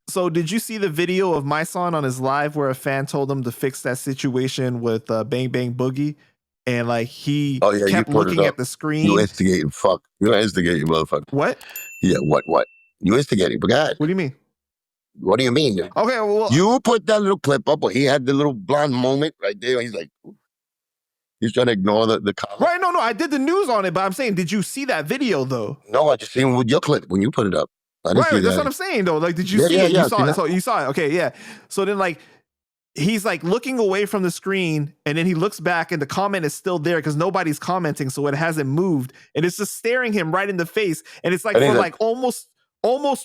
So did you see the video of Mysonne on his live where a fan told him to fix that situation with Bang Bang Boogie? And like he kept looking at the screen. You instigating, fuck. You instigating, motherfucker. What? Yeah, what? You instigating, but God. What do you mean? What do you mean? Okay, well, you put that little clip up where he had the little blonde moment right there. He's like, he's trying to ignore the comment. Right, no, I did the news on it, but I'm saying, did you see that video though? No, I just seen with your clip when you put it up. I didn't see that. That's what I'm saying though. Like, did you see it? You saw it. So you saw it. Okay, yeah. So then like, he's like looking away from the screen and then he looks back and the comment is still there because nobody's commenting. So it hasn't moved and it's just staring him right in the face. And it's like for like almost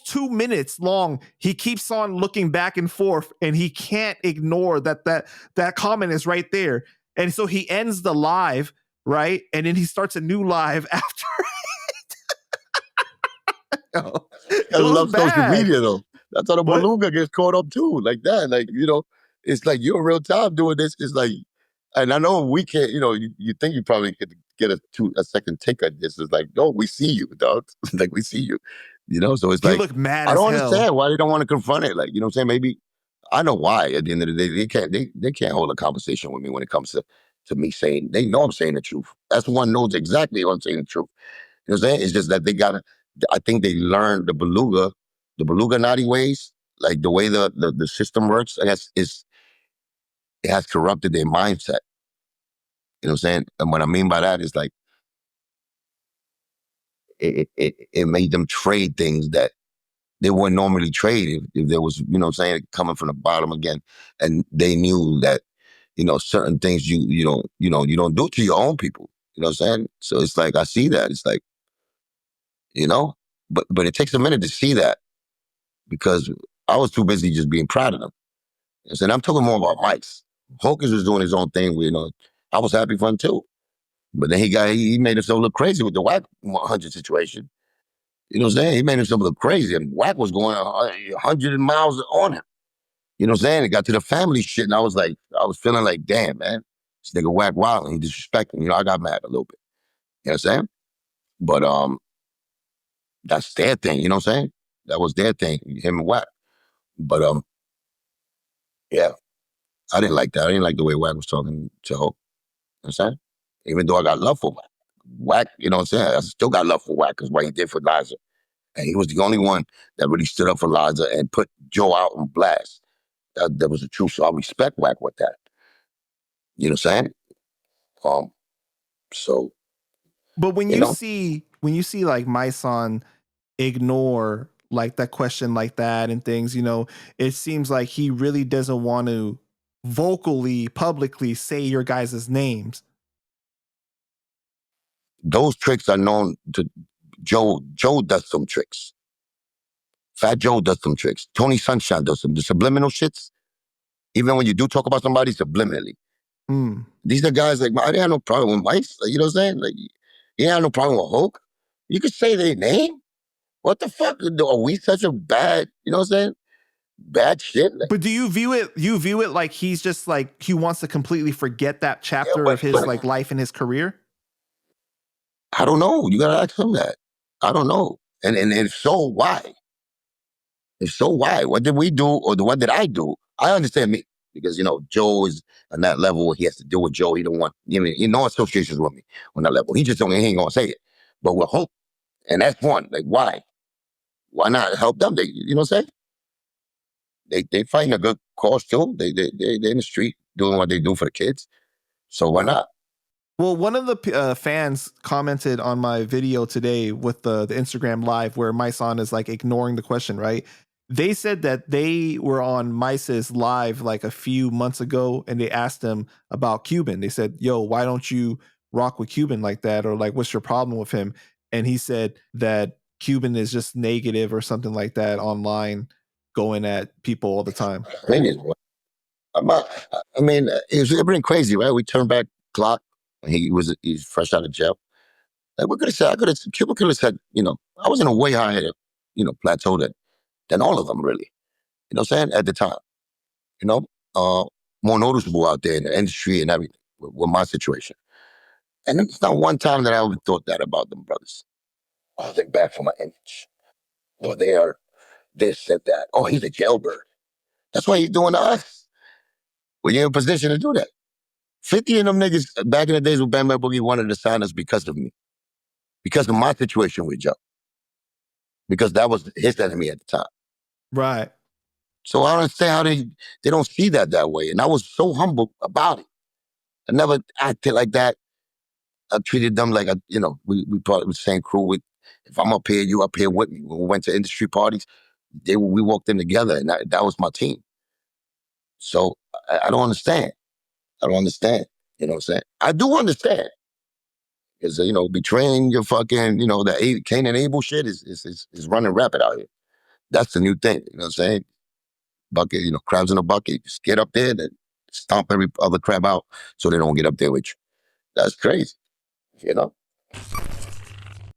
2 minutes long, he keeps on looking back and forth and he can't ignore that comment is right there. And so he ends the live, right? And then he starts a new live after it. I love social media though. That's how the beluga gets caught up too. Like that. Like, you know, it's like you're in real time doing this. It's like, and I know we can't, you know, you think you probably could get a second take on this. It's like, no, we see you, dog. Like we see you. You know, so it's like, look mad I don't understand why they don't want to confront it. Like, you know what I'm saying? Maybe I know why. At the end of the day, they can't hold a conversation with me when it comes to me saying, they know I'm saying the truth. That's one knows exactly I'm saying the truth. You know what I'm saying? It's just that I think they learned the beluga naughty ways, like the way the system works. I guess it has corrupted their mindset. You know what I'm saying? And what I mean by that is like, it made them trade things that they wouldn't normally trade if there was, you know what I'm saying, coming from the bottom again. And they knew that, you know, certain things you don't do to your own people. You know what I'm saying? So it's like, I see that. It's like, you know, but it takes a minute to see that because I was too busy just being proud of them. And I'm talking more about Mike's. Hocus was doing his own thing. You know, I was happy for him too. But then he made himself look crazy with the Whack 100 situation. You know what I'm saying? He made himself look crazy. And Whack was going 100 miles on him. You know what I'm saying? It got to the family shit. And I was feeling like, damn, man. This nigga Whack wild. He disrespecting. You know, I got mad a little bit. You know what I'm saying? But that's their thing. You know what I'm saying? That was their thing, him and Whack. But yeah. I didn't like that. I didn't like the way Whack was talking to Hope. You know what I'm saying? Even though I got love for Whack. Whack, you know what I'm saying? I still got love for Whack because what he did for Liza. And he was the only one that really stood up for Liza and put Joe out on blast. That was the truth. So I respect Whack with that. You know what I'm saying? So. But when you see like Mysonne ignore like that question like that and things, you know, it seems like he really doesn't want to vocally, publicly say your guys' names. Those tricks are known to Joe. Joe does some tricks. Fat Joe does some tricks. Tony Sunshine does some. The subliminal shits. Even when you do talk about somebody subliminally. These are guys like, I didn't have no problem with Mice. Like, you know what I'm saying? Like, you didn't have no problem with Hulk. You could say their name. What the fuck? Are we such a bad, you know what I'm saying? Bad shit. Like, but do you view it like he's just like, he wants to completely forget that chapter of his like life and his career? I don't know. You gotta ask him that. I don't know. And if so, why? If so, why? What did we do or what did I do? I understand me because, you know, Joe is on that level. He has to deal with Joe. He don't want, you know, no associations with me on that level. He just don't, he ain't gonna say it. But with Hope, and that's one, like, why? Why not help them? They, you know what I'm saying? They fighting a good cause too. They're in the street doing what they do for the kids. So why not? Well, one of the fans commented on my video today with the Instagram live where Mysonne is like ignoring the question, right? They said that they were on Mice's live like a few months ago and they asked him about Cuban. They said, yo, why don't you rock with Cuban like that? Or like, what's your problem with him? And he said that Cuban is just negative or something like that online, going at people all the time. I mean, it's been crazy, right? We turned back clock. He's fresh out of jail. Like, what could have said? Cuban could have said, you know, I was in a way higher, you know, plateau than all of them, really. You know what I'm saying? At the time, you know, more noticeable out there in the industry and everything with my situation. And it's not one time that I ever thought that about them brothers. I think bad for my image. or they are this and that. Oh, he's a jailbird. That's what he's doing to us. When you're in a position to do that. 50 of them niggas back in the days with Bang Bang Boogie wanted to sign us because of me. Because of my situation with Joe. Because that was his enemy at the time. Right. So I don't understand how they don't see that way. And I was so humble about it. I never acted like that. I treated them like, we part of the same crew. If I'm up here, you up here with me. When we went to industry parties, we walked in together, and that was my team. So I don't understand. I don't understand. You know what I'm saying? I do understand. Because, betraying your fucking, the Cain and Abel shit is running rapid out here. That's the new thing. You know what I'm saying? Bucket, crabs in a bucket. Just get up there and stomp every other crab out so they don't get up there with you. That's crazy.